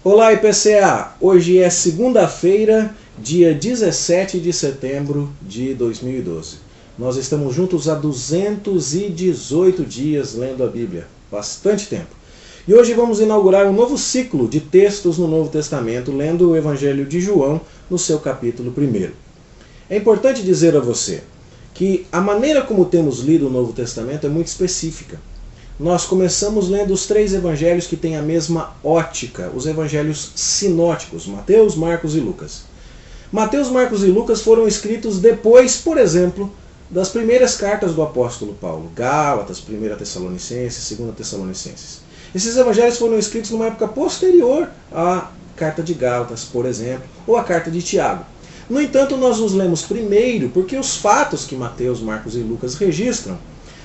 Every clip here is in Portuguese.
Olá, IPCA! Hoje é segunda-feira, dia 17 de setembro de 2012. Nós estamos juntos há 218 dias lendo a Bíblia, bastante tempo. E hoje vamos inaugurar um novo ciclo de textos no Novo Testamento, lendo o Evangelho de João no seu capítulo 1. É importante dizer a você que a maneira como temos lido o Novo Testamento é muito específica. Nós começamos lendo os 3 evangelhos que têm a mesma ótica, os evangelhos sinóticos, Mateus, Marcos e Lucas. Mateus, Marcos e Lucas foram escritos depois, por exemplo, das primeiras cartas do apóstolo Paulo, Gálatas, 1 Tessalonicenses, 2 Tessalonicenses. Esses evangelhos foram escritos numa época posterior à carta de Gálatas, por exemplo, ou à carta de Tiago. No entanto, nós os lemos primeiro porque os fatos que Mateus, Marcos e Lucas registram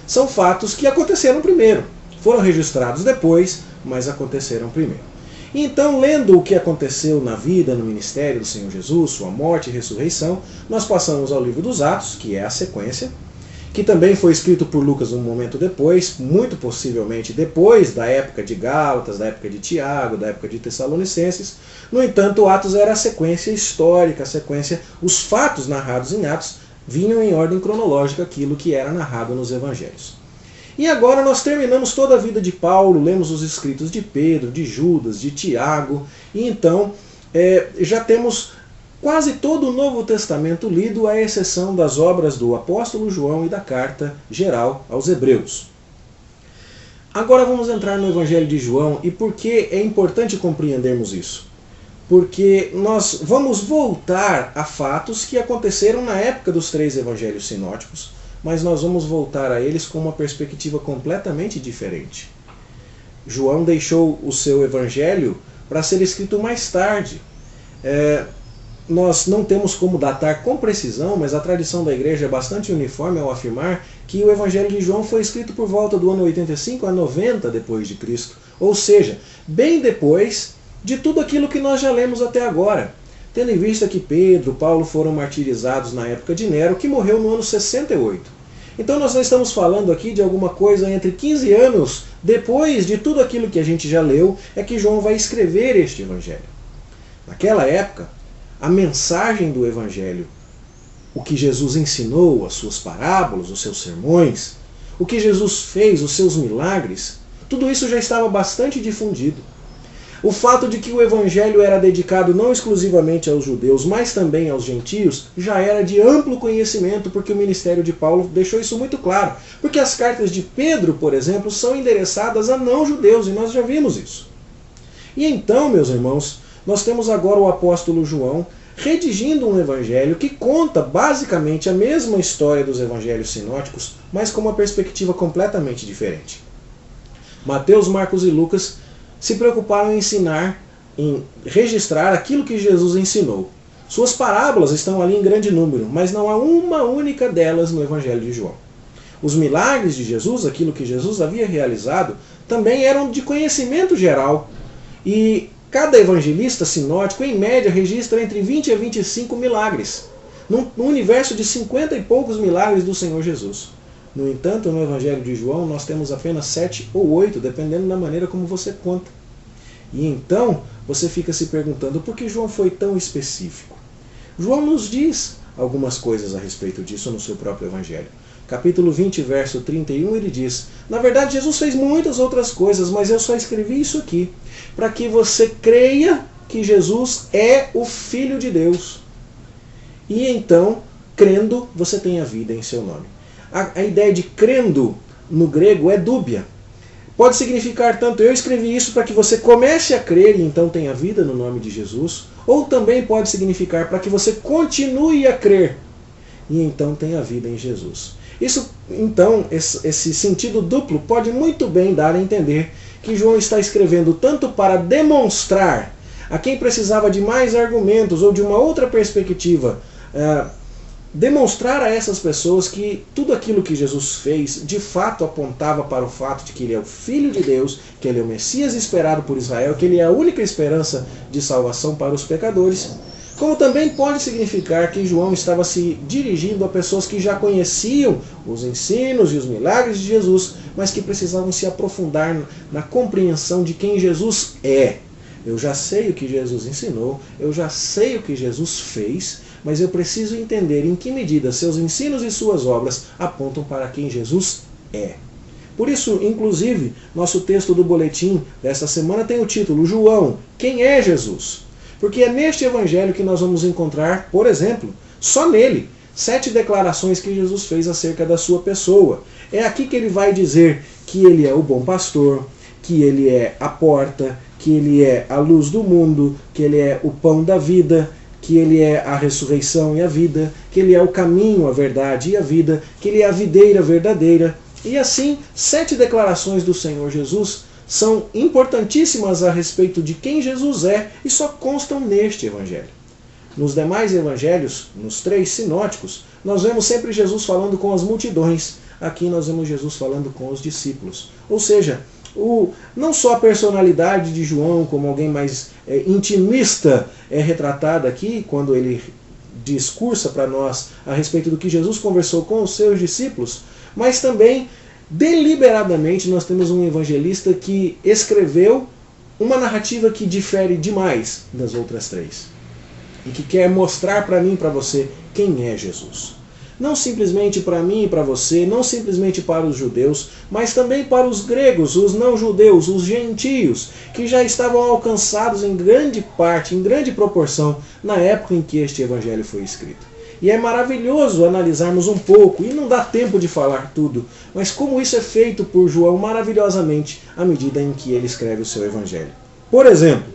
são fatos que aconteceram primeiro. Foram registrados depois, mas aconteceram primeiro. Então, lendo o que aconteceu na vida, no ministério do Senhor Jesus, sua morte e ressurreição, nós passamos ao livro dos Atos, que é a sequência, que também foi escrito por Lucas um momento depois, muito possivelmente depois da época de Gálatas, da época de Tiago, da época de Tessalonicenses. No entanto, Atos era a sequência histórica, a sequência, os fatos narrados em Atos vinham em ordem cronológica aquilo que era narrado nos evangelhos. E agora nós terminamos toda a vida de Paulo, lemos os escritos de Pedro, de Judas, de Tiago, e então já temos quase todo o Novo Testamento lido, à exceção das obras do apóstolo João e da carta geral aos Hebreus. Agora vamos entrar no Evangelho de João, e por que é importante compreendermos isso? Porque nós vamos voltar a fatos que aconteceram na época dos 3 evangelhos sinóticos, mas nós vamos voltar a eles com uma perspectiva completamente diferente. João deixou o seu evangelho para ser escrito mais tarde. Nós não temos como datar com precisão, mas a tradição da igreja é bastante uniforme ao afirmar que o Evangelho de João foi escrito por volta do ano 85 a 90 depois de Cristo, ou seja, bem depois de tudo aquilo que nós já lemos até agora, tendo em vista que Pedro e Paulo foram martirizados na época de Nero, que morreu no ano 68. Então nós não estamos falando aqui de alguma coisa entre 15 anos depois de tudo aquilo que a gente já leu, é que João vai escrever este Evangelho. Naquela época, a mensagem do Evangelho, o que Jesus ensinou, as suas parábolas, os seus sermões, o que Jesus fez, os seus milagres, tudo isso já estava bastante difundido. O fato de que o Evangelho era dedicado não exclusivamente aos judeus, mas também aos gentios, já era de amplo conhecimento, porque o ministério de Paulo deixou isso muito claro. Porque as cartas de Pedro, por exemplo, são endereçadas a não-judeus, e nós já vimos isso. E então, meus irmãos, nós temos agora o apóstolo João redigindo um evangelho que conta basicamente a mesma história dos evangelhos sinóticos, mas com uma perspectiva completamente diferente. Mateus, Marcos e Lucas se preocuparam em ensinar, em registrar aquilo que Jesus ensinou. Suas parábolas estão ali em grande número, mas não há uma única delas no Evangelho de João. Os milagres de Jesus, aquilo que Jesus havia realizado, também eram de conhecimento geral. E cada evangelista sinótico, em média, registra entre 20 a 25 milagres, num universo de 50 e poucos milagres do Senhor Jesus. No entanto, no Evangelho de João, nós temos apenas 7 ou 8, dependendo da maneira como você conta. E então, você fica se perguntando por que João foi tão específico. João nos diz algumas coisas a respeito disso no seu próprio Evangelho. Capítulo 20, verso 31, ele diz: na verdade, Jesus fez muitas outras coisas, mas eu só escrevi isso aqui, para que você creia que Jesus é o Filho de Deus. E então, crendo, você tem a vida em seu nome. A ideia de crendo no grego é dúbia. Pode significar tanto eu escrevi isso para que você comece a crer e então tenha vida no nome de Jesus, ou também pode significar para que você continue a crer e então tenha vida em Jesus. Isso, então, esse sentido duplo pode muito bem dar a entender que João está escrevendo tanto para demonstrar a quem precisava de mais argumentos ou de uma outra perspectiva, demonstrar a essas pessoas que tudo aquilo que Jesus fez de fato apontava para o fato de que ele é o Filho de Deus, que ele é o Messias esperado por Israel, que ele é a única esperança de salvação para os pecadores, como também pode significar que João estava se dirigindo a pessoas que já conheciam os ensinos e os milagres de Jesus, mas que precisavam se aprofundar na compreensão de quem Jesus é, Eu já sei o que Jesus ensinou, eu já sei o que Jesus fez, mas eu preciso entender em que medida seus ensinos e suas obras apontam para quem Jesus é. Por isso, inclusive, nosso texto do boletim desta semana tem o título João, quem é Jesus? Porque é neste evangelho que nós vamos encontrar, por exemplo, só nele, 7 declarações que Jesus fez acerca da sua pessoa. É aqui que ele vai dizer que ele é o bom pastor, que ele é a porta, que ele é a luz do mundo, que ele é o pão da vida, que ele é a ressurreição e a vida, que ele é o caminho, a verdade e a vida, que ele é a videira verdadeira. E assim, 7 declarações do Senhor Jesus são importantíssimas a respeito de quem Jesus é e só constam neste evangelho. Nos demais evangelhos, nos 3 sinóticos, nós vemos sempre Jesus falando com as multidões. Aqui nós vemos Jesus falando com os discípulos. Ou seja, não só a personalidade de João como alguém mais intimista é retratada aqui, quando ele discursa para nós a respeito do que Jesus conversou com os seus discípulos, mas também, deliberadamente, nós temos um evangelista que escreveu uma narrativa que difere demais das outras 3. E que quer mostrar para mim e para você quem é Jesus. Não simplesmente para mim e para você, não simplesmente para os judeus, mas também para os gregos, os não-judeus, os gentios, que já estavam alcançados em grande parte, em grande proporção, na época em que este evangelho foi escrito. E é maravilhoso analisarmos um pouco, e não dá tempo de falar tudo, mas como isso é feito por João maravilhosamente à medida em que ele escreve o seu evangelho. Por exemplo,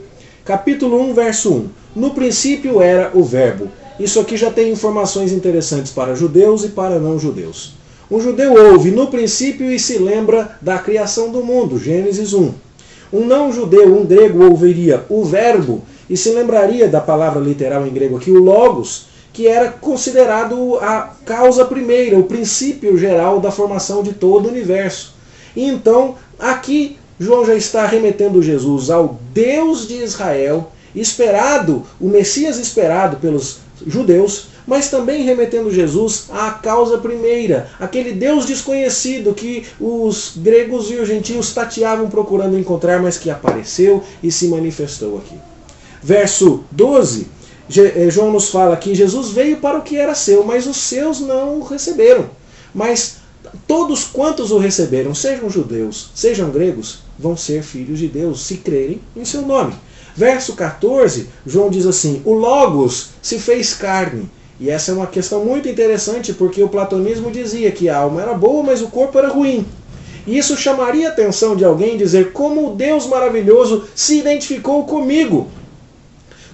capítulo 1, verso 1. No princípio era o Verbo. Isso aqui já tem informações interessantes para judeus e para não-judeus. Um judeu ouve no princípio e se lembra da criação do mundo, Gênesis 1. Um não-judeu, um grego, ouviria o Verbo e se lembraria da palavra literal em grego aqui, o Logos, que era considerado a causa primeira, o princípio geral da formação de todo o universo. E então, aqui, João já está remetendo Jesus ao Deus de Israel, esperado, o Messias esperado pelos judeus, mas também remetendo Jesus à causa primeira, aquele Deus desconhecido que os gregos e os gentios tateavam procurando encontrar, mas que apareceu e se manifestou aqui. Verso 12, João nos fala que Jesus veio para o que era seu, mas os seus não o receberam. Mas todos quantos o receberam, sejam judeus, sejam gregos, vão ser filhos de Deus, se crerem em seu nome. Verso 14, João diz assim, o Logos se fez carne. E essa é uma questão muito interessante, porque o platonismo dizia que a alma era boa, mas o corpo era ruim. E isso chamaria a atenção de alguém dizer como o Deus maravilhoso se identificou comigo.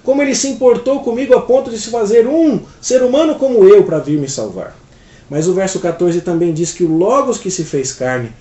Como ele se importou comigo a ponto de se fazer um ser humano como eu para vir me salvar. Mas o verso 14 também diz que o Logos que se fez carne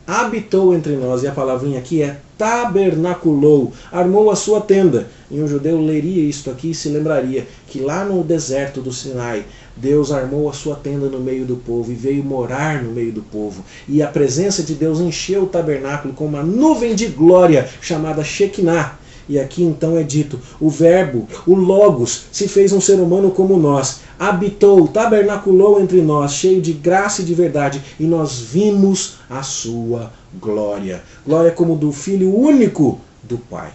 habitou entre nós, e a palavrinha aqui é tabernaculou, armou a sua tenda. E um judeu leria isto aqui e se lembraria que lá no deserto do Sinai, Deus armou a sua tenda no meio do povo e veio morar no meio do povo. E a presença de Deus encheu o tabernáculo com uma nuvem de glória chamada Shekinah. E aqui então é dito, o Verbo, o Logos, se fez um ser humano como nós, habitou, tabernaculou entre nós, cheio de graça e de verdade, e nós vimos a sua glória. Glória como do Filho único do Pai.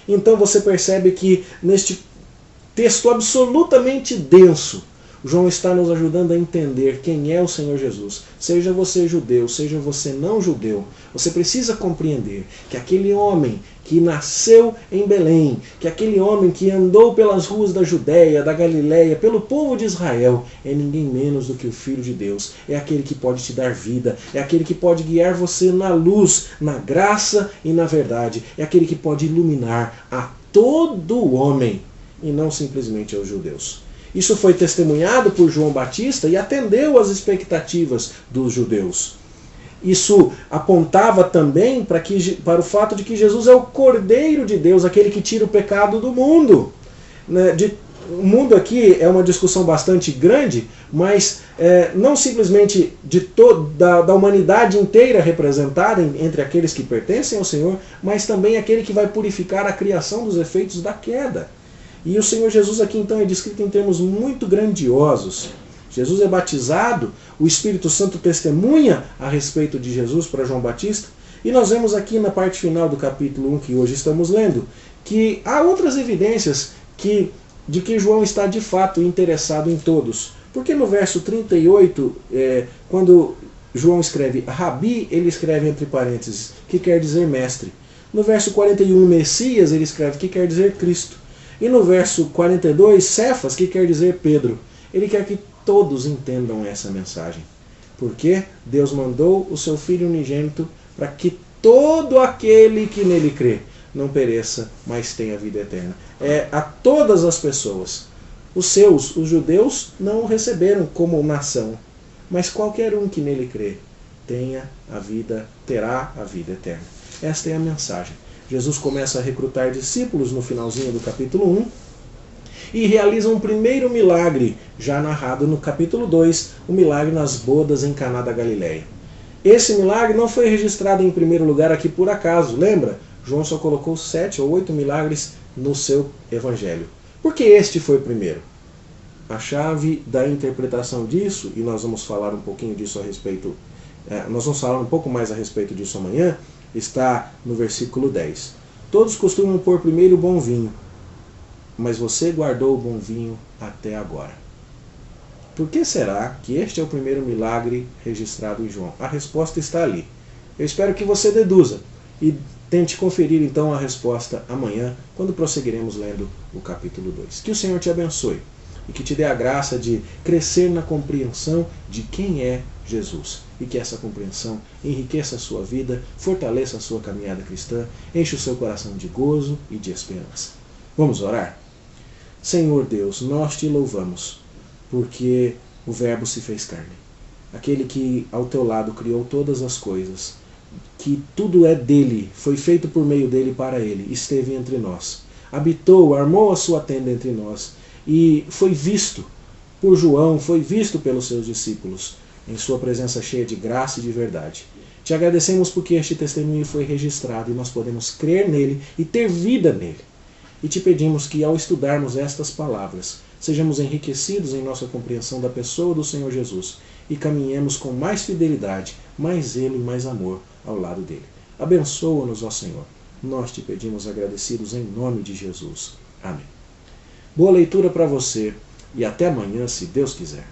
Então você percebe que neste texto absolutamente denso, João está nos ajudando a entender quem é o Senhor Jesus. Seja você judeu, seja você não judeu, você precisa compreender que aquele homem que nasceu em Belém, que aquele homem que andou pelas ruas da Judéia, da Galiléia, pelo povo de Israel, é ninguém menos do que o Filho de Deus. É aquele que pode te dar vida, é aquele que pode guiar você na luz, na graça e na verdade. É aquele que pode iluminar a todo homem e não simplesmente aos judeus. Isso foi testemunhado por João Batista e atendeu às expectativas dos judeus. Isso apontava também para o fato de que Jesus é o Cordeiro de Deus, aquele que tira o pecado do mundo. O mundo aqui é uma discussão bastante grande, mas não simplesmente da humanidade inteira representada entre aqueles que pertencem ao Senhor, mas também aquele que vai purificar a criação dos efeitos da queda. E o Senhor Jesus aqui então é descrito em termos muito grandiosos. Jesus é batizado, o Espírito Santo testemunha a respeito de Jesus para João Batista, e nós vemos aqui na parte final do capítulo 1 que hoje estamos lendo, que há outras evidências de que João está de fato interessado em todos. Porque no verso 38, quando João escreve Rabi, ele escreve entre parênteses, que quer dizer mestre. No verso 41, Messias, ele escreve que quer dizer Cristo. E no verso 42, Cefas, que quer dizer Pedro. Ele quer que todos entendam essa mensagem. Porque Deus mandou o seu Filho unigênito para que todo aquele que nele crê não pereça, mas tenha vida eterna. A todas as pessoas. Os judeus, não o receberam como nação, mas qualquer um que nele crê terá a vida eterna. Esta é a mensagem. Jesus começa a recrutar discípulos no finalzinho do capítulo 1 e realiza um primeiro milagre, já narrado no capítulo 2, o milagre nas bodas em Caná da Galileia. Esse milagre não foi registrado em primeiro lugar aqui por acaso, lembra? João só colocou 7 ou 8 milagres no seu evangelho. Por que este foi o primeiro? A chave da interpretação disso, e nós vamos falar um pouquinho disso a respeito, nós vamos falar um pouco mais a respeito disso amanhã, está no versículo 10. Todos costumam pôr primeiro o bom vinho, mas você guardou o bom vinho até agora. Por que será que este é o primeiro milagre registrado em João? A resposta está ali. Eu espero que você deduza e tente conferir então a resposta amanhã, quando prosseguiremos lendo o capítulo 2. Que o Senhor te abençoe e que te dê a graça de crescer na compreensão de quem é Jesus. E que essa compreensão enriqueça a sua vida, fortaleça a sua caminhada cristã, enche o seu coração de gozo e de esperança. Vamos orar? Senhor Deus, nós te louvamos, porque o Verbo se fez carne. Aquele que ao teu lado criou todas as coisas, que tudo é dele, foi feito por meio dele para ele, esteve entre nós, habitou, armou a sua tenda entre nós, e foi visto por João, foi visto pelos seus discípulos, em sua presença cheia de graça e de verdade. Te agradecemos porque este testemunho foi registrado e nós podemos crer nele e ter vida nele. E te pedimos que ao estudarmos estas palavras, sejamos enriquecidos em nossa compreensão da pessoa do Senhor Jesus e caminhemos com mais fidelidade, mais zelo e mais amor ao lado dele. Abençoa-nos, ó Senhor. Nós te pedimos agradecidos em nome de Jesus. Amém. Boa leitura para você e até amanhã, se Deus quiser.